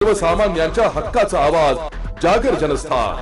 सर्वसामान्यांच्या हक्काचा आवाज जागर जनस्थान।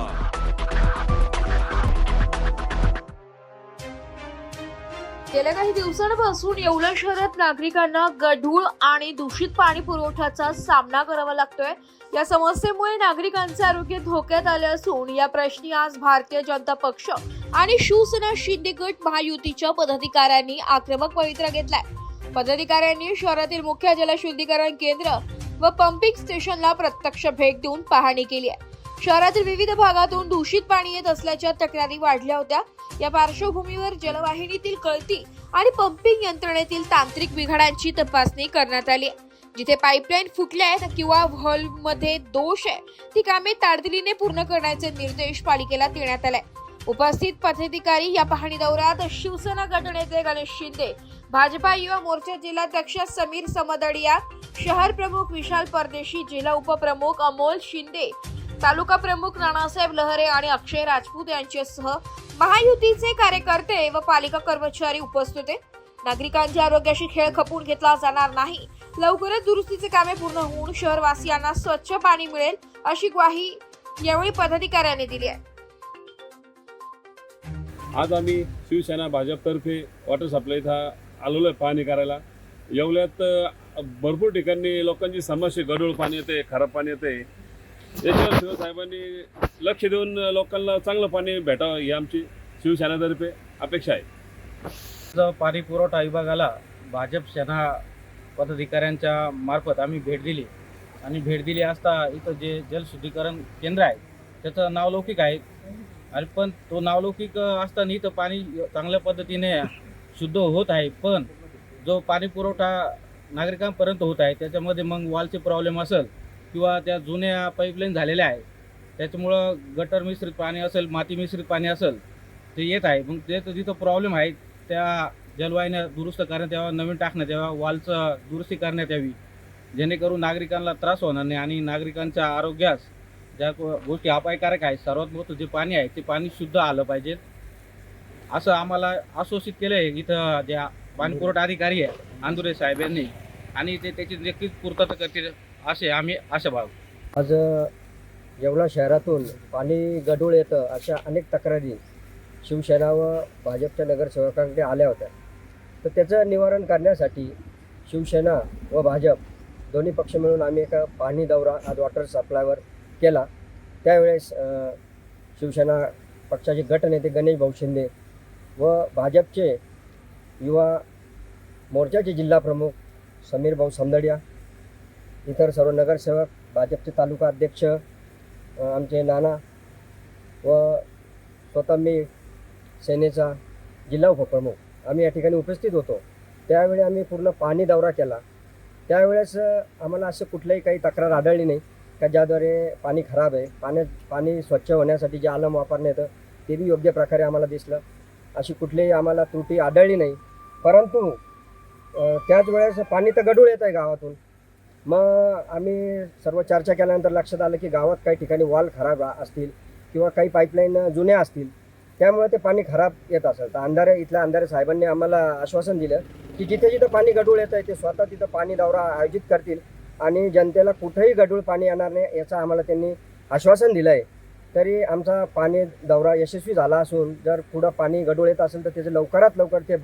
गेल्या काही दिवसांपासून येवला शहरात नागरिकांना गढूळ आणि दूषित पाणी पुरवठ्याचा सामना करावा लागतोय। या समस्येमुळे नागरिकांचे आरोग्य धोक्यात आले असून या प्रश्नी आज भारतीय जनता पक्ष आणि शिवसेना शिंदे गट महायुतीच्या पदाधिकाऱ्यांनी आक्रमक पवित्रा घेतलाय। पदाधिकाऱ्यांनी शहरातील मुख्य जलशुद्धीकरण केंद्र व पंपिंग स्टेशनला प्रत्यक्ष भेट देऊन पाहणी केली आहे। शहरातील विविध भागातून दूषित पाणी येत असल्याच्या तक्रारी वाढल्या होत्या। या पार्श्वभूमीवर जलवाहिनीतील गळती आणि पंपिंग यंत्रणेतील तांत्रिक बिघाडांची तपासणी करण्यात आली। जिथे पाईपलाईन फुटल्या आहेत किंवा व्हॉल्व्हमध्ये दोष आहे ती कामे तातडीने पूर्ण करण्याचे निर्देश पालिकेला देण्यात आले। उपस्थित पदाधिकारी या पाहणी दौऱ्यात शिवसेना गटनेते गणेश शिंदे, भाजपा युवा मोर्चा जिल्हाध्यक्ष समीर समदडिया, शहर प्रमुख विशाल परदेशी, जिल्हा उपप्रमुख अमोल शिंदे, तालुका प्रमुख नानासाहेब लहरे आणि अक्षय राजपूत यांच्यासह महायुतीचे कार्यकर्ते व पालिका कर्मचारी उपस्थित होते। नागरिकांच्या आरोग्याशी खेळ खपून घेतला जाणार नाही। लवकरच दुरुस्तीचे कामे पूर्ण होऊन शहरवासियांना स्वच्छ पाणी मिळेल अशी ग्वाही यावेळी पदाधिकाऱ्यांनी दिली आहे। आज आम्ही शिवसेना भाजपतर्फे वॉटर सप्लाय इथं आलेलो आहे पाहणी करायला। येवल्यात भरपूर ठिकाणी लोकांची समस्या, गढूळ पाणी येते, खराब पाणी येते। याच्यावर शिवसाहेबांनी लक्ष देऊन लोकांना चांगलं पाणी भेटावं ही आमची शिवसेनेतर्फे अपेक्षा आहे। पाणी पुरवठा विभागाला भाजप सेना पदाधिकाऱ्यांच्या मार्फत आम्ही भेट दिली आणि भेट दिली असता इथं जे जलशुद्धीकरण केंद्र आहे त्याचं नावलौकिक आहे आणि पण तो नावलौकिक असताना इथं पाणी चांगल्या पद्धतीने शुद्ध होत आहे, पण जो पाणी पुरवठा नागरिकांपर्यंत होत आहे त्याच्यामध्ये मग वॉलचे प्रॉब्लेम असेल किंवा त्या जुन्या पाईपलाईन झालेल्या आहे त्याच्यामुळं गटर मिश्रित पाणी असेल, माती मिश्रित पाणी असेल ते येत आहे। मग ते जिथं प्रॉब्लेम आहे त्या जलवाहिन्या दुरुस्त करण्यात यावा, नवीन टाकण्यात यावा, वॉलचं दुरुस्ती करण्यात यावी, जेणेकरून नागरिकांना त्रास होणार नाही आणि नागरिकांच्या आरोग्यास ज्या गोष्टी अपायकारक आहेत सर्वात महत्त्वाचं जे पाणी आहे ते पाणी शुद्ध आलं पाहिजे असं आम्हाला आश्वासित केलं आहे इथं ज्या पाणी पुरवठा अधिकारी आहे आंदुरे साहेब यांनी, आणि ते त्याची नक्कीच पूर्तता करतील असे आम्ही आशाभाव। आज येवला शहरातून पाणी गढूळ येतं अशा अनेक तक्रारी शिवसेना व भाजपच्या नगरसेवकांकडे आल्या होत्या। तर त्याचं निवारण करण्यासाठी शिवसेना व भाजप दोन्ही पक्ष मिळून आम्ही एका पाहणी दौरा आज वॉटर सप्लायवर केला। त्यावेळेस शिवसेना पक्षाचे गटनेते गणेश भाऊ शिंदे व भाजपचे युवा मोर्चाचे जिल्हा प्रमुख समीर भाऊ समदडिया, इतर सर्व नगरसेवक, भाजपचे तालुका अध्यक्ष आमचे नाना व स्वतः मी सेनेचा जिल्हा उपप्रमुख आम्ही या ठिकाणी उपस्थित होतो। त्यावेळी आम्ही पूर्ण पाणी दौरा केला। त्यावेळेस आम्हाला असं कुठल्याही काही तक्रार आढळली नाही का ज्याद्वारे पाणी खराब आहे। पाणी स्वच्छ होण्यासाठी जे आलम वापरण्यात येतं ते बी योग्य प्रकारे आम्हाला दिसलं, अशी कुठलीही आम्हाला त्रुटी आढळली नाही। परंतु त्याच वेळेस पाणी तर गढूळ येत आहे गावातून। मग आम्ही सर्व चर्चा केल्यानंतर लक्षात आलं की गावात काही ठिकाणी वॉल खराब असतील किंवा काही पाईपलाईन जुन्या असतील, त्यामुळे ते पाणी खराब येत असेल। तर इथल्या अंधारे साहेबांनी आम्हाला आश्वासन दिलं की जिथे जिथं पाणी गढूळ येत आहे ते स्वतः तिथं पाणी दौरा आयोजित करतील आणि जनतेला कुठेही गढूळ पाणी येणार नाही याचं आम्हाला त्यांनी आश्वासन दिलं आहे। तरी आमचा पाणी दौरा यशस्वी झाला असून जर पुढं पाणी गढूळ येत असेल तर त्याचं लवकरात लवकर ते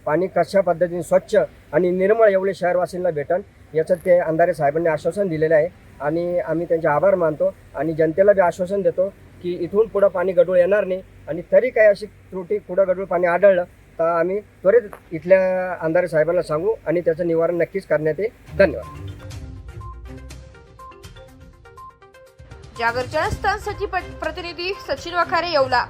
पाणी कशा पद्धतीने स्वच्छ आणि निर्मळ एवढे शहरवासींना भेटन याचं ते अंधारे साहेबांनी आश्वासन दिलेलं आहे आणि आम्ही त्यांचे आभार मानतो आणि जनतेला बी आश्वासन देतो की इथून पुढं पाणी गढूळ येणार नाही आणि तरी काही अशी त्रुटी पुढं गढूळ पाणी आढळलं तर आम्ही त्वरित इथल्या अंधारे साहेबांना सांगू आणि त्याचं निवारण नक्कीच करण्यात येईल। धन्यवाद। जागर जनस्थानसाठी प्रतिनिधी सचिन वखारे, येवला।